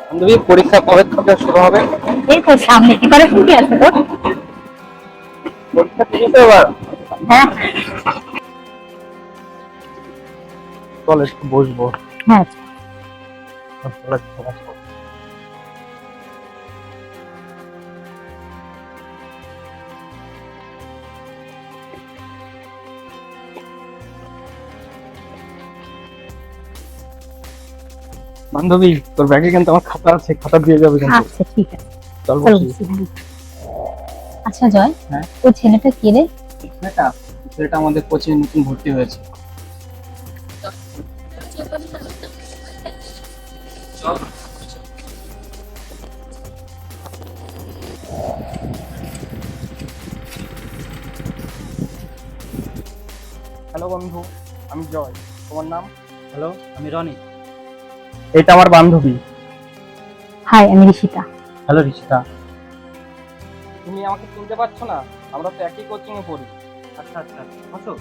বান্ধবী, পরীক্ষা কবে থেকে শুরু হবে? এই তো সামনে প্রিপারেশন কি আছে তোর? পরীক্ষা থেকে তো এবার। হ্যাঁ চল একটু বসবো। হ্যাঁ। বান্ধবী, তোর ব্যাগে কিন্তু আমার খাতা আছে, খাতা দিয়ে যাবে কিন্তু। আচ্ছা ঠিক আছে, চল চলো বসি। বসি। আচ্ছা জয়, হ্যাঁ, ওই ছেলেটা কে রে? ছেলেটা ছেলেটা আমাদের কোচিং নতুন ভর্তি হয়েছে। হ্যালো বন্ধু, আমি জয়। তোমার নাম? হ্যালো, আমি রনি। এটা আমার বান্ধবী। হাই, আমি ঋষিতা। হ্যালো রিচিতা। তুমি আমাকে চিনতে পারছো না? আমরা তো একই কোচিং এ পড়ি। আচ্ছা আচ্ছা, বসো।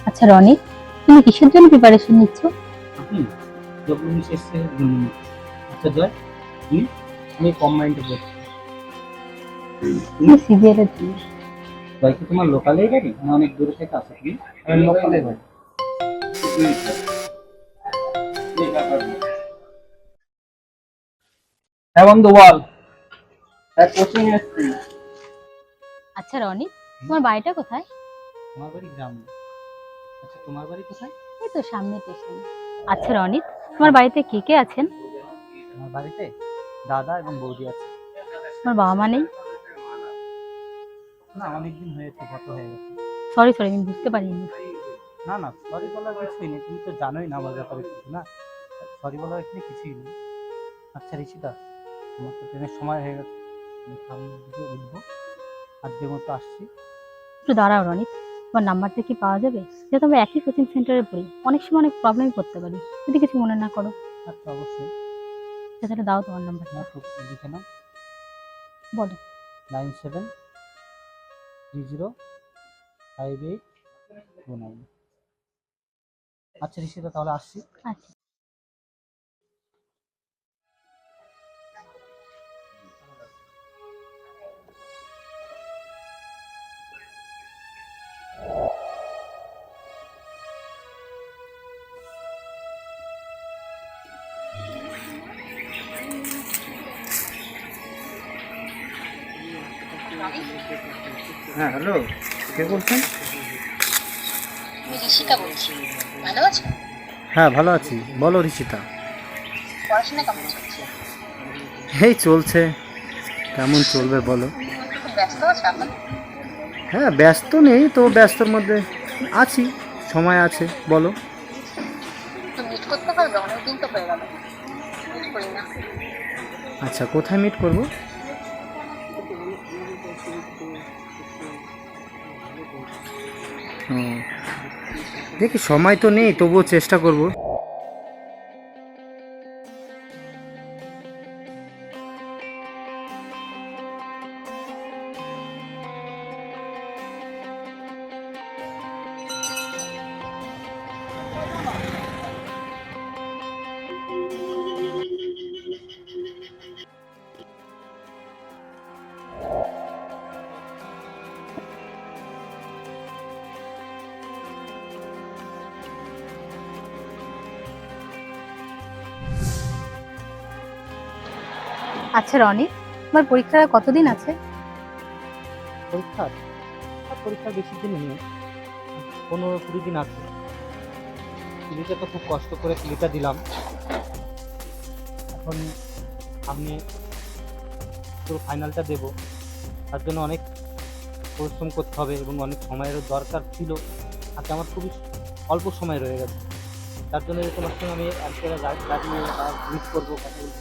আচ্ছা রনি, তুমি কিসের জন্য প্রিপারেশন নিচ্ছ? আপনি ডব্লিউবিসিএস এর জন্য। আচ্ছা জয়, তুমি? আমি কম্বাইন্ডে পড়ছি। তুমি সিজিএল এর জন্য। জয় কি তোমার লোকালেই বাড়ি না অনেক দূরে থেকে আসো তুমি? আমি লোকালে ভাই। হ্যাঁ বন্ধু বল। হ্যাঁ, কোচিং এ এসছি। আচ্ছা রনি, তোমার বাড়িটা কোথায়? তোমার বাড়ি গ্রামে। আচ্ছা তোমার বাড়ি কোথায়? এই তো সামনে স্টেশনে। আচ্ছা রনি, তোমার বাড়িতে কে কে আছেন? আমার বাড়িতে দাদা এবং বৌদি আছে। তোমার বাবা মা নেই? না, অনেকদিন হয়েছে, গত হয়ে গেছে। সরি সরি, আমি বুঝতে পারিনি। না না, সরি বলার কিছুই নেই, তুমি তো জানোই না আমার ব্যাপারে কিছু, না সরি বলার এখানে কিছুই নেই। আচ্ছা ঋষিতা, তোমার তো ট্রেনের সময় হয়ে গেছে, আমি সামনের দিকে উঠবো, আজকের মতো আসছি। একটু দাঁড়াও রনি, তোমার নাম্বারটা কি পাওয়া যাবে? যেহেতু আমরা একই কোচিং সেন্টারে পড়ি, অনেক সময় অনেক প্রবলেমই করতে পারি, যদি কিছু মনে না করো। আচ্ছা অবশ্যই। তাহলে দাও তোমার নাম্বারটা। তোমার খুব লিখে নাও, বলো। 97305829। আচ্ছা ঋষিতা, তাহলে আসছি। আচ্ছা। হ্যাঁ হ্যালো, কে বলছেন? আমি ঋষিকা বলছি, ভালো আছো? হ্যাঁ ভালো আছি, বলো ঋষিতা। পড়াশোনা কেমন চলছে? এই চলছে, কেমন চলবে বলো? খুব ব্যস্ত আছো এখন? হ্যাঁ ব্যস্ত নেই তো, ব্যস্তর মধ্যে আছি, সময় আছে, বলো। তো মিট করতে পারবে, অনেকদিন তো হয়ে গেল মিট করি না। আচ্ছা কোথায় মিট করব? ও, দেখি সময় তো নেই, তবুও চেষ্টা করব। আচ্ছা রনি, তোমার পরীক্ষার কতদিন আছে? পরীক্ষা পরীক্ষা বেশি দিন নেই, 15-20 দিন আছে। সিলিটা তো খুব কষ্ট করে সিলিটা দিলাম, এখন সামনে পুরো ফাইনালটা দেবো, তার জন্য অনেক পরিশ্রম করতে হবে এবং অনেক সময়েরও দরকার ছিল। আজকে আমার খুবই অল্প সময় রয়ে গেছে, তার জন্য যে তোমার সঙ্গে আমি এক জায়গায় দাঁড়িয়ে মিস করবো, কথা বলবো,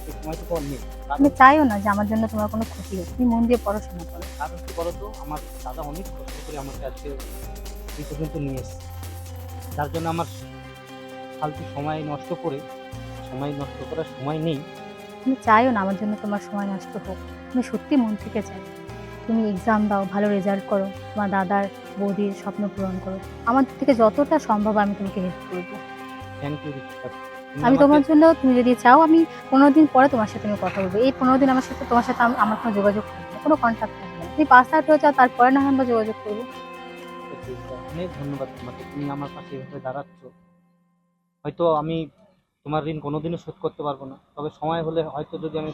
সেই সময়টা তো আর নেই। আমি চাইও না যে আমার জন্য তোমার কোনো ক্ষতি হোক, তুমি মন দিয়ে পড়াশোনা করো। কারণ কি বলতো, আমার দাদা অনেক কষ্ট করে আমাকে আজকে এই পর্যন্ত নিয়ে এসেছে, যার জন্য আমার ফালতু সময় নষ্ট করার সময় নেই। তুমি চাইও না আমার জন্য তোমার সময় নষ্ট হোক, তুমি সত্যি মন থেকে চাই তুমি এক্সাম দাও, ভালো রেজাল্ট করো, তোমার দাদার বৌদির স্বপ্ন পূরণ করো। আমার দিক থেকে যতটা সম্ভব আমি তোমাকে হেল্প করবো। Thank you Rishita. আমি তোমার জন্য, তুমি যদি চাও আমি 15 দিন পরে তোমার সাথে আমি কথা বলবো। এই 15 দিন তোমার সাথে আমার কোনো যোগাযোগ থাকবে না, কোনো কন্ট্যাক্ট থাকবে না। তুমি 5 তারিখ হয়ে যাও, তারপরে না হয় আমরা যোগাযোগ করবো। অনেক ধন্যবাদ তোমাকে, তুমি আমার পাশে এভাবে দাঁড়াচ্ছ। হয়তো আমি তোমার ঋণ কোনোদিনও শোধ করতে পারবো না, তবে সময় হলে হয়তো যদি আমি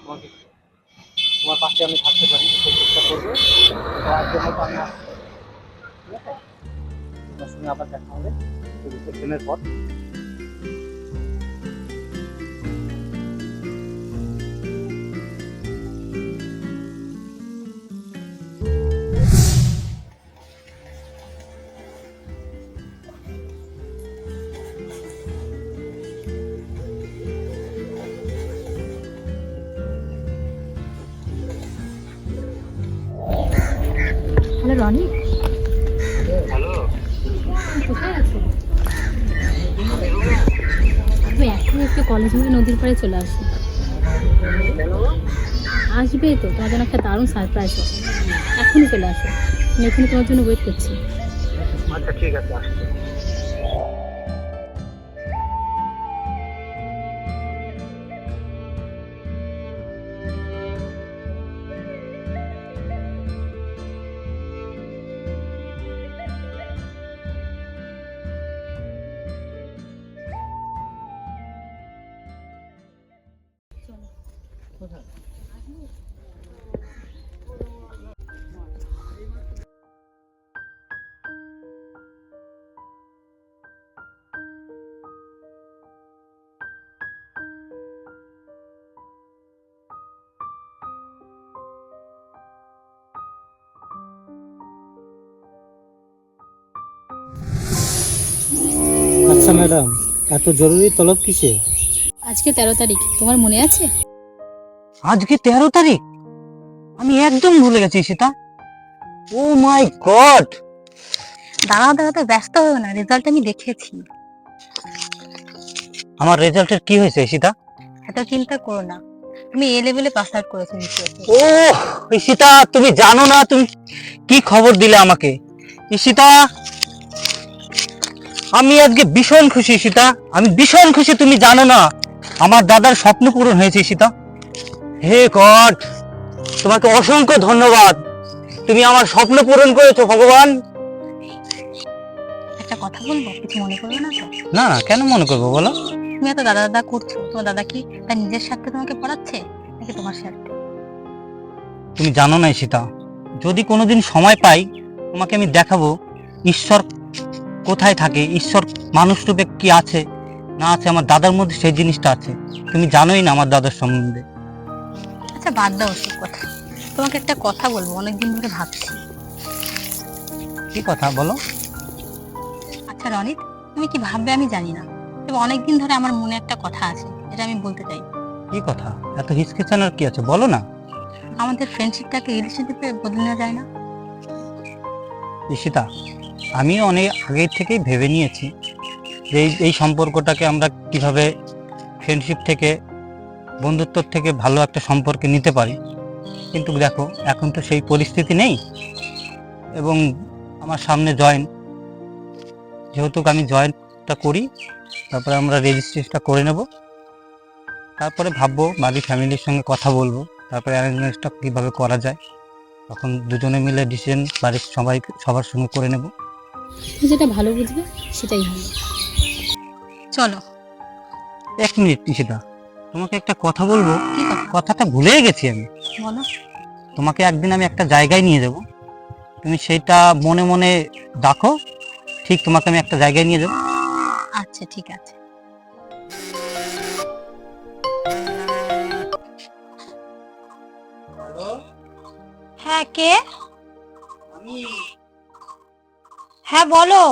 তোমার পাশে আমি থাকতে পারি সেই চেষ্টা করবো। তো আজকের মতো আমি আসছি, ঠিক আছে? তোমার সঙ্গে আবার দেখা হবে রিসেপশনের পর। হ্যালো রনি, হ্যালো, কোথায় আছো? তুমি এখন একটু কলেজ মোড়ে নদীর পাড়ে চলে আসো। কেন? আসবে তো, তোমার জন্য একটা দারুণ সারপ্রাইজ আছে। এখনই চলে আসো, আমি এখানে তোমার জন্য ওয়েট করছি। আচ্ছা ঠিক আছে, আসছি। আচ্ছা ম্যাডাম, এত জরুরি তলব কিসে? আজকে 13 তারিখ, তোমার মনে আছে? আজকে 13 তারিখ? আমি একদম ভুলে গেছি সীতা। ও মাই গড! দাঁড়াতে ব্যস্ত হও না, রেজাল্ট আমি দেখেছি। আমার রেজাল্টের কি হয়েছে সীতা? এত চিন্তা করো না, তুমি এ লেভেলে পাস আউট করেছো নিশ্চয়ই। ও ঈশিতা, তুমি জানো না তুমি কি খবর দিলে আমাকে। ঈশিতা, আমি আজকে ভীষণ খুশি ঈশিতা, আমি ভীষণ খুশি। তুমি জানো না আমার দাদার স্বপ্ন পূরণ হয়েছে ঈশিতা। হে গড, তোমাকে অসংখ্য ধন্যবাদ। তুমি আমার স্বপ্ন পূরণ করেছো ভগবান। একটা কথা বলবো, কিছু মনে করবে না তো? না, কেন মনে করবো বলো? তুমি এত দাদা দাদা করছো, তোমার দাদা কি তার নিজের স্বার্থে তোমাকে পড়াচ্ছে নাকি তোমার স্বার্থে? তুমি জানো না ঈশিতা, যদি কোনোদিন সময় পাই তোমাকে আমি দেখাবো ঈশ্বর কোথায় থাকে, ঈশ্বর মানুষ রূপে কি আছে না আছে। আমার দাদার মধ্যে সেই জিনিসটা আছে। তুমি জানোই না আমার দাদার সম্বন্ধে। আচ্ছা বাদ দাও ওসব কথা, তোমাকে একটা কথা বলবো, অনেকদিন ধরে ভাবছি। কি কথা বলো? আচ্ছা রনিত, তুমি কি ভাববে আমি জানি না, তবে অনেকদিন ধরে আমার মনে একটা কথা আছে, যেটা আমি বলতে চাই। কি কথা? এত হিচকিচানোর কি আছে, বলো না। আমাদের ফ্রেন্ডশিপটাকে রিলেশনশিপে বদলে নেওয়া যায় না? ঈশিতা, আমি অনেক আগে থেকেই ভেবে নিয়েছি যে এই সম্পর্কটাকে আমরা কিভাবে ফ্রেন্ডশিপ থেকে, বন্ধুত্ব থেকে ভালো একটা সম্পর্কে নিতে পারি। কিন্তু দেখো, এখন তো সেই পরিস্থিতি নেই। এবং আমার সামনে জয়েন, যেহেতু আমি জয়েনটা করি, তারপরে আমরা রেজিস্ট্রেশনটা করে নেব। তারপরে ভাববো, বাড়ির ফ্যামিলির সঙ্গে কথা বলবো, তারপরে অ্যারেঞ্জমেন্টটা কীভাবে করা যায়। তখন দুজনে মিলে ডিসিশন বাড়ির সবার সঙ্গে করে নেব। যেটা ভালো বুঝবে সেটাই হবে। চলো। 1 মিনিট ঈশিতা, তোমাকে একটা কথা বলবো। কি কথা? কথাটা ভুলেই গেছি আমি। বলো। তোমাকে একদিন আমি একটা জায়গায় নিয়ে যাব, তুমি সেইটা মনে মনে ডাকো। ঠিক তোমাকে আমি একটা জায়গায় নিয়ে যাবো। আচ্ছা ঠিক আছে। হ্যাঁ কে? হ্যাঁ বলো।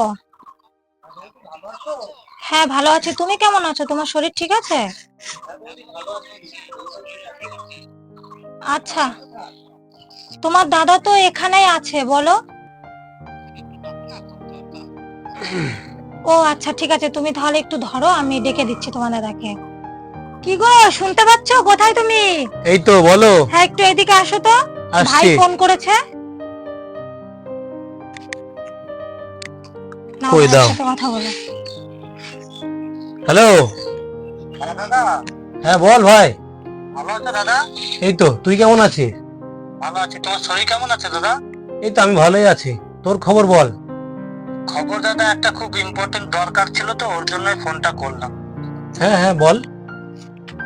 হ্যাঁ ভালো আছি, তুমি কেমন আছো? তোমার শরীর ঠিক আছে? আচ্ছা, তোমার দাদা তো এখানেই আছে, বলো। ও আচ্ছা ঠিক আছে, তুমি তাহলে একটু ধরো, আমি ডেকে দিচ্ছি তোমার দাদাকে। কি গো, শুনতে পাচ্ছ? কোথায় তুমি? এই তো, বলো। হ্যাঁ একটু এদিকে আসো তো, ভাই আসছি। ফোন করেছে। না কই দাও। সাথে কথা বলো। হ্যালো, হ্যাঁ দাদা, হ্যাঁ বল ভাই। ভালো আছো দাদা? এই তো, তুই কেমন আছিস? ভালো আছি। তোমার শরীর কেমন আছে দাদা? এই তো আমি ভালোই আছি। তোর খবর বল। খবর দাদা, একটা খুব ইম্পর্টেন্ট দরকার ছিল তো, ওর জন্যই ফোনটা করলাম। হ্যাঁ হ্যাঁ বল।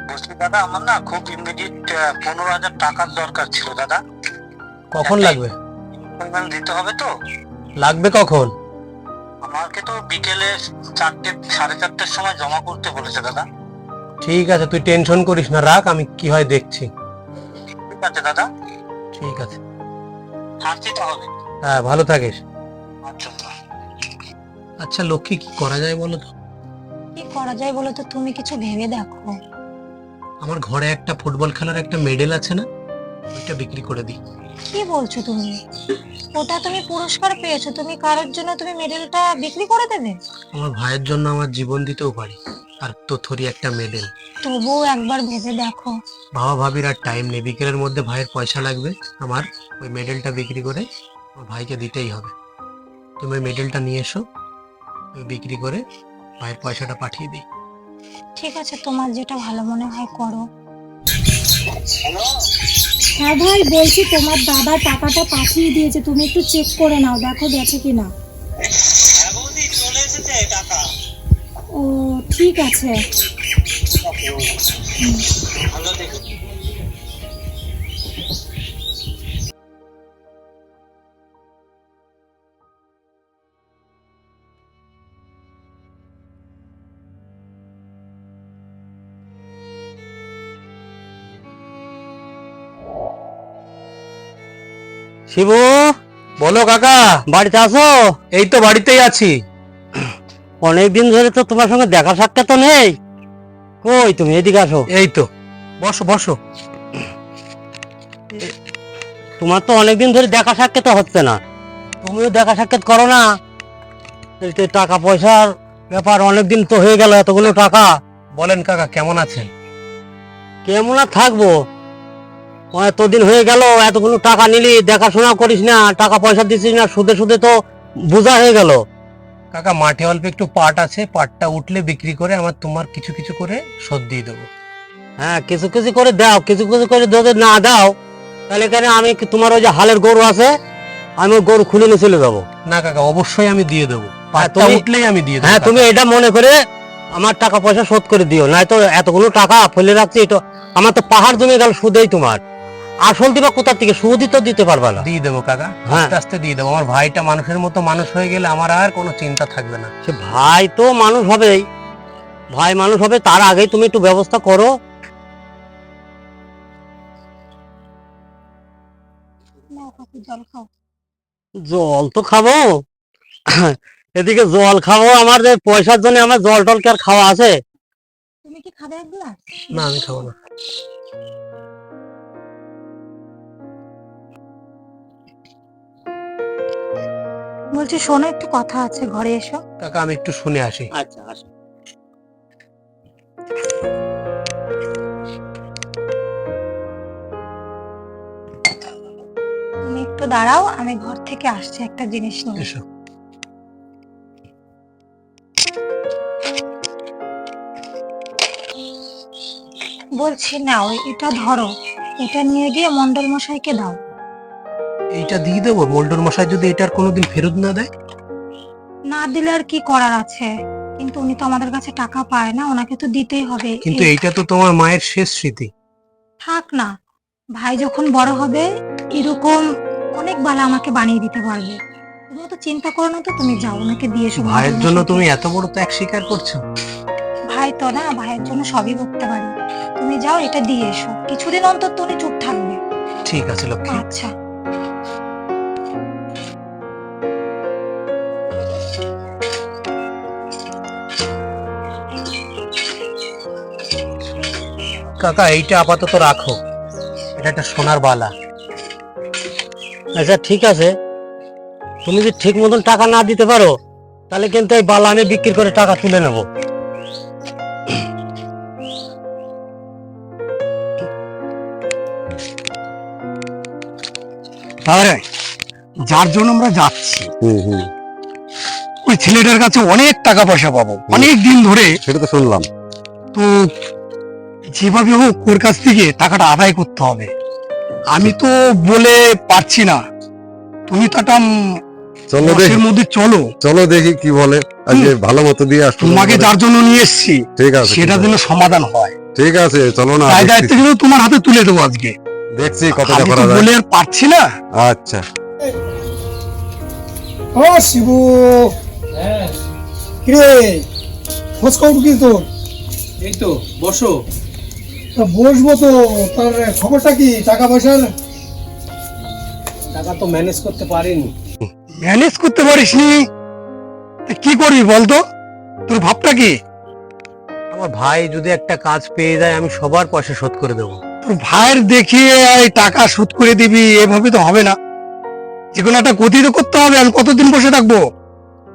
বলছি দাদা, আমার না খুব ইমিডিয়েট 15,000 টাকার দরকার ছিল দাদা। কখন লাগবে? পেমেন্ট দিতে হবে তো। লাগবে কখন? আমাকে তো বিকেলে 4টে 4:30টার সময় জমা করতে বলেছে দাদা। ঠিক আছে, তুই টেনশন করিস না, রাখ, আমি কি হয় দেখছি। ঠিক আছে দাদা, ঠিক আছে। আসছি তাহলে। হ্যাঁ, ভালো থাকিস। আচ্ছা দাদা। আচ্ছা লক্ষ্মী, কি করা যায় বলো তো? কি করা যায় বলো তো, তুমি কিছু ভেবে দেখো। আমার ঘরে একটা ফুটবল খেলার একটা মেডেল আছে না, ওইটা বিক্রি করে দিই। কি বলছো তুমি? ওটা তুমি পুরস্কার পেয়েছো, তুমি কারোর জন্য তুমি মেডেলটা বিক্রি করে দেবে? আমার ভাইয়ের জন্য আমার জীবন দিতেও পারি, আর তোথরি একটা মেডেল। তবুও একবার ভেবে দেখো। বাবা ভাবির আর টাইম নেই, বিকেলের মধ্যে ভাইয়ের পয়সা লাগবে, আমার ওই মেডেলটা বিক্রি করে আমার ভাইকে দিতেই হবে। তুমি ওই মেডেলটা নিয়ে এসো, ওই বিক্রি করে ভাইয়ের পয়সাটা পাঠিয়ে দিই। ঠিক আছে, তোমার যেটা ভালো মনে হয় করো। হ্যাঁ ভাই, বলছি তোমার দাদা টাকাটা পাঠিয়ে দিয়েছে, তুমি একটু চেক করে নাও, দেখো গেছে কিনা। হ্যাঁ বৌদি, চলে এসেছে টাকা। ও ঠিক আছে। ভালো দেখো। শিবু, বলো কাকা, বাড়িতে আসো? এই তো বাড়িতেই আছি। অনেকদিন ধরে তো তোমার সঙ্গে দেখা সাক্ষাৎ তো নেই, কই তুমি? এদিকে আসো। এই তো, বসো বসো। তোমার তো অনেকদিন ধরে দেখা সাক্ষাৎ হচ্ছে না, তুমিও দেখা সাক্ষাৎ করো না। এই তো টাকা পয়সার ব্যাপার, অনেকদিন তো হয়ে গেল, এতগুলো টাকা। বলেন কাকা, কেমন আছেন? কেমন আর থাকবো, এতদিন হয়ে গেল, এতগুলো টাকা নিলি, দেখাশোনা করিস না, টাকা পয়সা দিছিস না, সুদে সুদে তো বোঝা হয়ে গেল। কাকা, মাঠে অল্প একটু পাট আছে, পাটটা উঠলে বিক্রি করে আমার তোমার কিছু কিছু করে শোধ দিয়ে দেবো। হ্যাঁ, কিছু কিছু করে দাও, কিছু কিছু করে যদি না দাও তাহলে কেন আমি তোমার ওই যে হালের গরু আছে, আমি ওই গরু খুলে নিয়ে চলে যাবো। না কাকা, অবশ্যই আমি দিয়ে দেবো, পাটটা উঠলেই আমি দিয়ে দেবো। হ্যাঁ, তুমি এটা মনে করে আমার টাকা পয়সা শোধ করে দিও, নাই তো এতগুলো টাকা ফেলে রাখছি, এটা আমার তো পাহাড় জমে গেল সুদেই। তোমার আসল দিবা কোথা থেকে? সুদই তো দিতে পারবা না। দিয়ে দেবো কাকা, আস্তে আস্তে দিয়ে দেবো। আমার ভাইটা মানুষের মতো মানুষ হয়ে গেলে আমার আর কোনো চিন্তা থাকবে না। সে ভাই তো মানুষ হবেই, ভাই মানুষ হবে, তার আগেই তুমি একটু ব্যবস্থা করো। নাও কাকু, জল খাও। জল তো খাবো, এদিকে জল খাবো, আমার যে পয়সার জন্য আমার জল টল কি আর খাওয়া আছে? তুমি কি খাবে এক গ্লাস? না, আমি খাবো না। বলছি শোনো, একটু কথা আছে, ঘরে এসো। কাকা, আমি একটু শুনে আসি। আচ্ছা আসো। তুমি একটু দাঁড়াও, আমি ঘর থেকে আসছি একটা জিনিস নিয়ে। এসো। বলছি নাও, এটা ধরো, এটা নিয়ে গিয়ে মন্ডল মশাইকে দাও। এইটা দিয়ে দেবো? মোল্ডর মশাই যদি এটার কোনোদিন ফেরত না দেয়? না দিলে আর কি করার আছে, কিন্তু উনি তো আমাদের কাছে টাকা পায় না, ওনাকে তো দিতেই হবে। কিন্তু এইটা তো তোমার মায়ের শেষ স্মৃতি। থাক না, ভাই যখন বড় হবে এরকম অনেক বালা আমাকে বানিয়ে দিতে পারবে। তুমি তো চিন্তা করো না, তো তুমি যাও, ওনাকে দিয়ে এসো। ভাইয়ের জন্য তুমি এত বড় ত্যাগ স্বীকার করছো? ভাই তো না, ভাইয়ের জন্য সবই করতে পারি। তুমি যাও, এটা দিয়ে এসো, কিছুদিন অন্তর তো উনি চুপ থাকবে। ঠিক আছে লক্ষ্মী। আচ্ছা। কাকা, এইটা আপাতত রাখো, এটা একটা সোনার বালা। আচ্ছা ঠিক আছে, তুমি যদি ঠিক মতন টাকা না দিতে পারো তাহলে কিন্তু এই বালা আমি বিক্রি করে টাকা তুলে নেব। তাহলে যার জন্য আমরা যাচ্ছি ওই ছেলেটার কাছে অনেক টাকা পয়সা পাবো অনেক দিন ধরে। সেটা তো শুনলাম। তো যেভাবে হোক ওর কাছ থেকে টাকাটা আদায় করতে হবে। আমি তো বলে পারছি না, তুমি তো একটা চলো বসের দেখি, মধ্যে চলো, চলো দেখি কি বলে। আজকে ভালো মতো দিয়ে আসবো। তোমাকে যার জন্য নিয়ে এসছি ঠিক আছে, সেটা যেন সমাধান হয়, ঠিক আছে, চলো না। তাই দায়িত্ব কিন্তু তোমার হাতে তুলে দেবো আজকে। দেখছি কতটা আমি তো করা যায়। বলে আর পারছি না। আচ্ছা, ও শিবু, হ্যাঁ কিরে খোঁজ খবর কি তোর? এই তো বসো। তা বসবো তো, তার খবরটা কি? টাকা পয়সার টাকা তো ম্যানেজ করতে পারিনি। ম্যানেজ করতে পারিসনি? তা কি করবি বলতো, তোর ভাবটা কি? আমার ভাই যদি একটা কাজ পেয়ে যায় আমি সবার পয়সা শোধ করে দেবো। তোর ভাইয়ের দেখিয়ে এই টাকা শোধ করে দিবি এভাবে তো হবে না, যে কোনো একটা গতি তো করতে হবে। আমি কতদিন বসে থাকবো?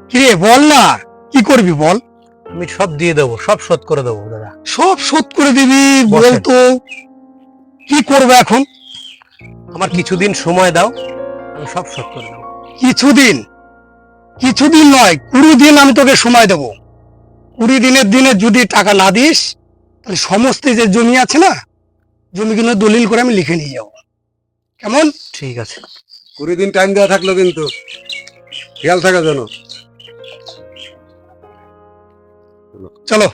কিরে বল না, কি করবি বল? আমি সব দিয়ে দেবো, সব শোধ করে দেবো দাদা। সব শোধ করে দিবি বসেন। বলতো কি করবো এখন? আমার কিছুদিন সময় দাও, আমি সব শোধ করে দেবো। কিছুদিন? কিছুদিন নয়, 20 দিন আমি তোকে সময় দেবো। 20 দিনের দিনে যদি টাকা না দিস তাহলে সমস্ত যে জমি আছে না, জমিগুলো দলিল করে আমি লিখে নিয়ে যাবো। কেমন? ঠিক আছে। 20 দিন টাইম দেওয়া থাকলো, কিন্তু খেয়াল থাকার জন্য। চলো।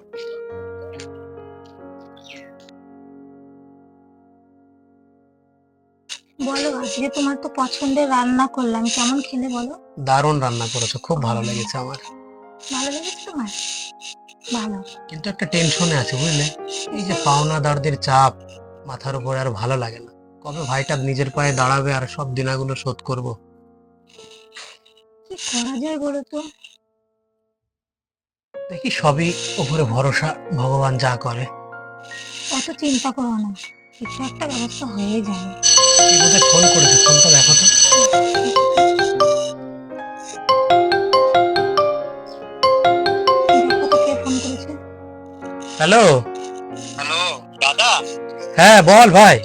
বলো, আজকে তোমার তো পছন্দের রান্না করলাম, কেমন খেলে বলো? দারুণ রান্না করেছো, খুব ভালো লেগেছে আমার। ভালো লেগেছে তোমার? ভালো। কিন্তু একটা টেনশনে আছে বুঝলে, এই যে পাওনাদারদের চাপ মাথার উপরে, আর ভালো লাগে না। কবে ভাইটা নিজের পায়ে দাঁড়াবে আর সব দিনাগুলো শোধ করব? কি করা যায় বলো তো? দেখি সবই উপরে ভরসা, ভগবান যা করে। অত চিন্তা করো না, কিছু একটা ব্যবস্থা হয়ে যাবে। কি বোধহয় ফোন করেছে, ফোনটা দেখো তো। দেখো তো কে ফোন করেছে। হ্যালো। হ্যালো দাদা। হ্যাঁ বল ভাই।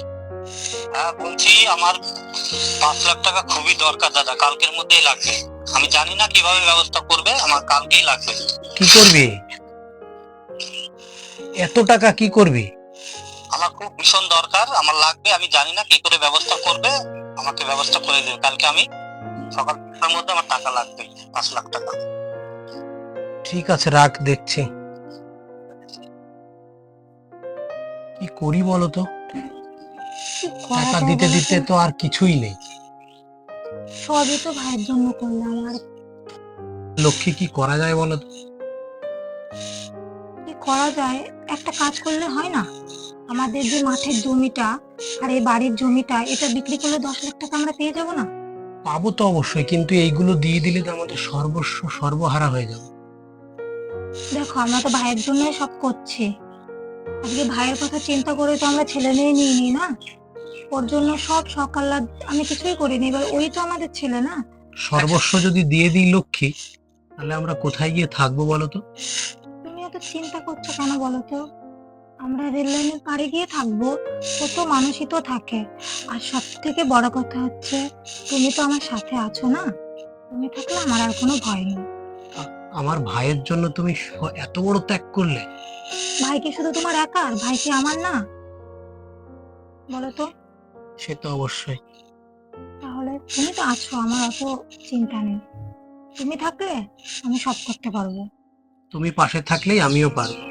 হ্যাঁ বলছি, আমার 5 লাখ টাকা খুবই দরকার দাদা, কালকের মধ্যেই লাগবে। আমি জানি না কিভাবে ব্যবস্থা করবে, আমার কালকেই লাগবে। কি করবি এত টাকা? কি করবি? আমার খুব ভীষণ দরকার, আমার লাগবে। আমি জানি না কি করে ব্যবস্থা করবে, আমাকে ব্যবস্থা করে দেবে। কালকে আমি সকালের মধ্যে আমার টাকা লাগবে, 5 লাখ টাকা। ঠিক আছে রাখ, দেখছি কি করি বলো তো। কি করা টাকা যায় দিতে বলো দিতে তো? তো আর কিছুই নেই। সবই তো ভাইয়ের জন্য করলাম, আর লক্ষ্মী কি করা যায় বলো তো? কি করা যায়? একটা কাজ করলে হয় না? আমাদের যে মাঠের জমিটা আর এই বাড়ির জমিটা, এটা বিক্রি করলে 10 লাখ টাকা আমরা পেয়ে যাব না? পাবো তো অবশ্যই, কিন্তু এইগুলো দিয়ে দিলে তো আমাদের সর্বস্ব সর্বহারা হয়ে যাবে। দেখো, আমরা তো ভাইয়ের জন্যই সব করছি। আজকে ভাইয়ের কথা চিন্তা করে তো আমরা ছেলে মেয়ে নিইনি না, ওর জন্য সব সকাল আমি কিছুই করিনি। এবার ওই তো আমাদের ছেলে না। সর্বস্ব যদি দিয়ে দিই লক্ষ্মী, তাহলে আমরা কোথায় গিয়ে থাকবো বলো তো? তুমি এত চিন্তা করছো কেন বলো তো? আমরা রেল লাইনের পাড়ে গিয়ে থাকবো, কত মানুষই তো থাকে। আর সব থেকে বড় কথা হচ্ছে, তুমি তো আমার সাথে আছো না, তুমি থাকলে আমার আর কোনো ভয় নেই। আমার ভাইয়ের জন্য তুমি এত বড় ত্যাগ করলে? ভাই কি শুধু তোমার একার? ভাই কি আমার না? বলো তো। সে তো অবশ্যই। তাহলে তুমি তো আছো, আমার অত চিন্তা নেই। তুমি থাকলে আমি সব করতে পারবো। তুমি পাশে থাকলেই আমিও পারবো।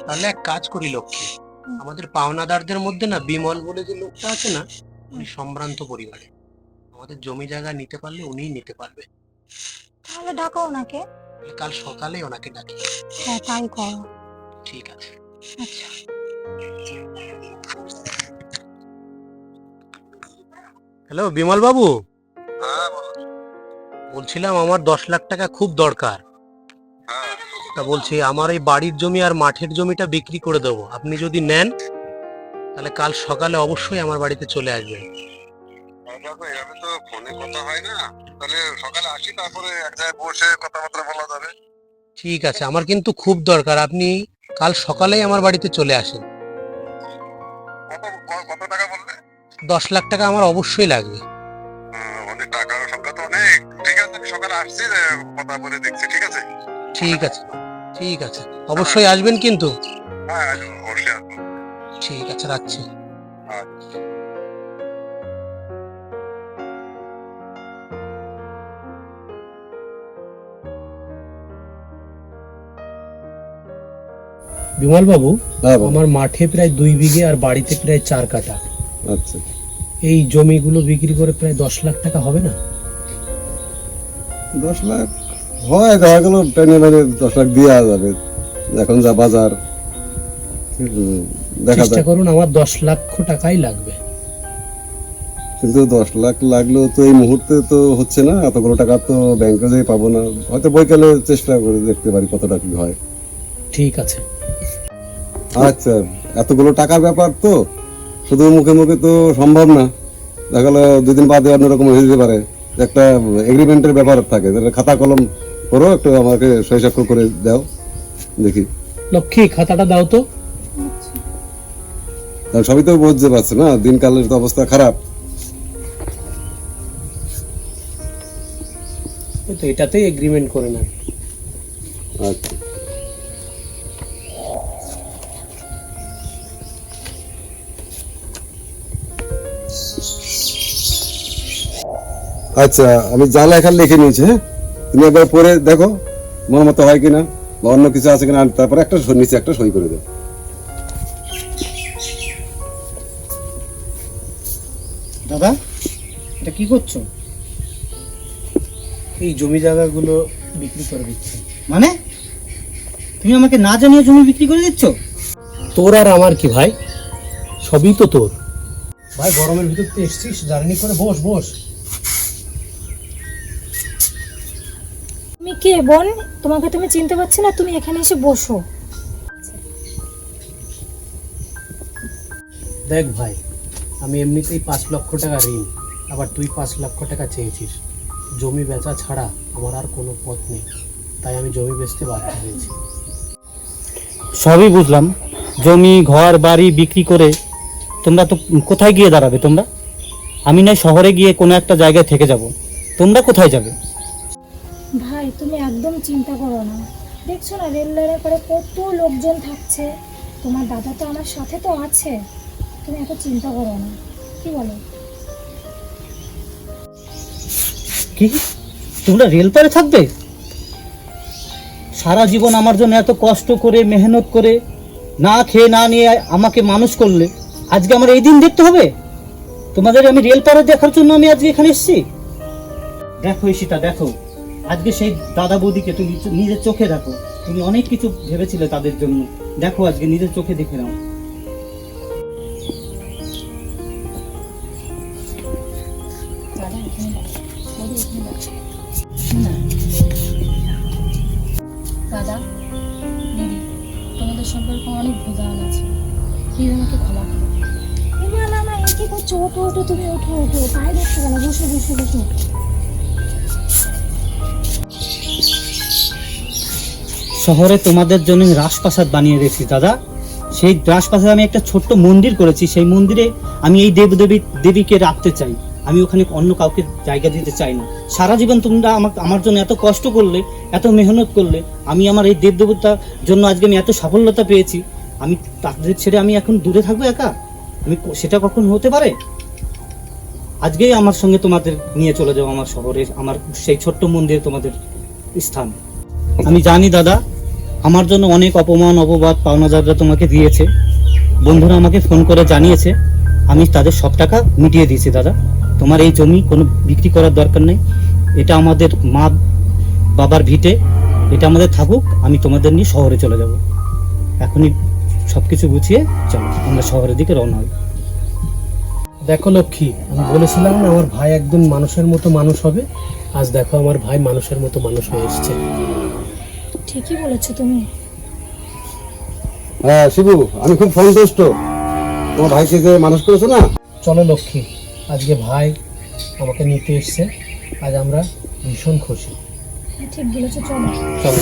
তাহলে এক কাজ করি লক্ষ্মী, আমাদের পাওনাদারদের মধ্যে না বিমল বলে যে লোকটা আছে না, উনি সম্ভ্রান্ত পরিবারে, আমাদের জমি জায়গা নিতে পারলে উনিই নিতে পারবে। তাহলে ডাকো ওনাকে। তাহলে কাল সকালেই ওনাকে ডাকি। হ্যাঁ, তাই করো। ঠিক আছে। আচ্ছা। হ্যালো বিমল বাবু, হ্যাঁ বলো। বলছিলাম আমার 10 লাখ টাকা খুব দরকার। হ্যাঁ তা বলছি আমার এই বাড়ির জমি আর মাঠের জমিটা বিক্রি করে দেবো, আপনি যদি নেন তাহলে কাল সকালে অবশ্যই আমার বাড়িতে চলে আসবেন। দেখো, এভাবে তো ফোনে কথা হয় না। তাহলে সকালে আসি, তারপরে এক জায়গায় বসে কথাবার্তা বলা যাবে। ঠিক আছে, আমার কিন্তু খুব দরকার, আপনি কাল সকালেই আমার বাড়িতে চলে আসেন। কত টাকা বললে? 10 লাখ টাকা আমার অবশ্যই লাগবে। অনেক টাকার সংখ্যা তো অনেক। ঠিক আছে, আমি সকালে আসছি, কথা বলে দেখছি, ঠিক আছে? ঠিক আছে, ঠিক আছে, অবশ্যই আসবেন কিন্তু। হ্যাঁ অবশ্যই আসবো। ঠিক আছে, রাখছি। বিমল বাবু, হ্যাঁ বাবা। আমার মাঠে প্রায় 2 বিঘে আর বাড়িতে প্রায় 4 কাঠা। আচ্ছা, এই জমিগুলো বিক্রি করে প্রায় 10 লাখ টাকা হবে না? 10 লাখ হয়, দেখা গেল টেনে মেরে 10 লাখ দেওয়া যাবে, এখন যা বাজার। দেখা চেষ্টা যাক, করুন, আমার 10 লক্ষ টাকাই লাগবে। কিন্তু 10 লাখ লাগলেও তো এই মুহূর্তে তো হচ্ছে না, এতগুলো টাকা তো ব্যাংকে যেয়ে পাবো না। হয়তো বৈকালে চেষ্টা করে দেখতে পারি কতটা কি হয়। ঠিক আছে। আচ্ছা, এতগুলো টাকার ব্যাপার তো শুধু মুখে মুখে তো সম্ভব না। দেখা গেলো 2 দিন বাদে অন্যরকম হয়ে যেতে পারে। একটা এগ্রিমেন্টের ব্যাপার থাকে, খাতা কলম করো, একটু আমাকে সই স্বাক্ষর করে দাও দেখি। লক্ষ্মী, খাতাটা দাও তো। কারণ সবই তো বুঝতে পারছে না, দিনকালের তো অবস্থা খারাপ। ওই তো এটাতেই এগ্রিমেন্ট করে নেন। আচ্ছা, আচ্ছা, আমি যা লেখা লিখে নিয়েছি। হ্যাঁ, তুমি একবার পড়ে দেখো মন মতো হয় কিনা, বা অন্য কিছু আছে কিনা, তারপরে একটা নিচে একটা সই করে দাও। দাদা, এটা কি করছো? এই জমি জায়গাগুলো বিক্রি করে দিচ্ছি। মানে তুমি আমাকে না জানিয়ে জমি বিক্রি করে দিচ্ছ? তোর আর আমার কি ভাই, সবই তো তোর। ভাই গরমের ভিতর তো এসছিস, জার্নি করে বস বস। তুমি কে বোন? তোমাকে তুমি চিনতে পারছি না, তুমি এখানে এসে বসো। দেখ ভাই, আমি এমনিতেই 5 লক্ষ টাকা ঋণ, আবার তুই 5 লক্ষ টাকা চেয়েছিস। জমি বেচা ছাড়া আমার আর কোনো পথ নেই, তাই আমি জমি বেচতে বাধ্য হয়েছি। সবই বুঝলাম, জমি ঘর বাড়ি বিক্রি করে তোমরা তো কোথায় গিয়ে দাঁড়াবে তোমরা? আমি নয় শহরে গিয়ে কোনো একটা জায়গায় থেকে যাব, তোমরা কোথায় যাবে? ভাই তুমি একদম চিন্তা করো না, দেখছো না রেল লাইনের পরে কত লোকজন থাকছে, তোমার দাদা তো আমার সাথে তো আছে, তুমি এত চিন্তা করো না, কি বলো? কি তোমরা রেলপারে থাকবে? সারা জীবন আমার জন্য এত কষ্ট করে মেহনত করে না খেয়ে না নিয়ে আমাকে মানুষ করলে, আজকে আমার এই দিন দেখতে হবে? তোমাদের আমি রেলপারে দেখার জন্য আমি আজকে এখানে এসেছি? দেখো ঈশিতা, দেখো আজকে সেই দাদা বৌদিকে তুমি নিজের চোখে দেখো। তুমি অনেক কিছু ভেবেছিলে তাদের জন্য, দেখো আজকে নিজের চোখে দেখে নাও। দাদা, দিদি, তোমাদের সম্পর্কে অনেক ভুল আছে, প্লিজ আমাকে ক্ষমা করো। না না, এ কি করছো? ওঠো ওঠো, তুমি ওঠো ওঠো, পায়ে দেখছো কেন? বসো বসো বসো। শহরে তোমাদের জন্য রাজপ্রাসাদ বানিয়ে রেখেছি দাদা। সেই রাজপ্রাসাদে আমি একটা ছোট্ট মন্দির করেছি, সেই মন্দিরে আমি এই দেবীকে রাখতে চাই। আমি ওখানে অন্য কাউকে জায়গা দিতে চাই না। সারা জীবন তোমরা আমার জন্য এত কষ্ট করলে, এত মেহনত করলে, আমি আমার এই দেবতার জন্য আজকে আমি এত সাফল্যতা পেয়েছি। আমি তাদের ছেড়ে আমি এখন দূরে থাকবো একা? আমি সেটা কখন হতে পারে? আজকেই আমার সঙ্গে তোমাদের নিয়ে চলে যাও আমার শহরে, আমার সেই ছোট্ট মন্দিরে তোমাদের স্থান। আমি জানি দাদা, আমার জন্য অনেক অপমান অপবাদ পাওনাদাররা তোমাকে দিয়েছে, বন্ধুরা আমাকে ফোন করে জানিয়েছে, আমি তাদের সব টাকা মিটিয়ে দিয়েছি দাদা। তোমার এই জমি কোনো বিক্রি করার দরকার নেই, এটা আমাদের মা বাবার ভিটে, এটা আমাদের থাকুক। আমি তোমাদের নিয়ে শহরে চলে যাব, এখনই সবকিছু গুছিয়ে চলো আমরা শহরের দিকে রওনা হই। দেখো লক্ষ্মী, আমি বলেছিলাম না আমার ভাই একদম মানুষের মতো মানুষ হবে। আজ দেখো আমার ভাই মানুষের মতো মানুষ হয়ে এসছে। ঠিকই বলেছো তুমি। হ্যাঁ শিবু, আমি খুব সন্তুষ্ট, তোমার ভাইকে যে মানুষ করেছো না। চলো লক্ষ্মী, আজকে ভাই আমাকে নিতে এসছে, আজ আমরা ভীষণ খুশি। ঠিক বলেছো, চলো। চলো।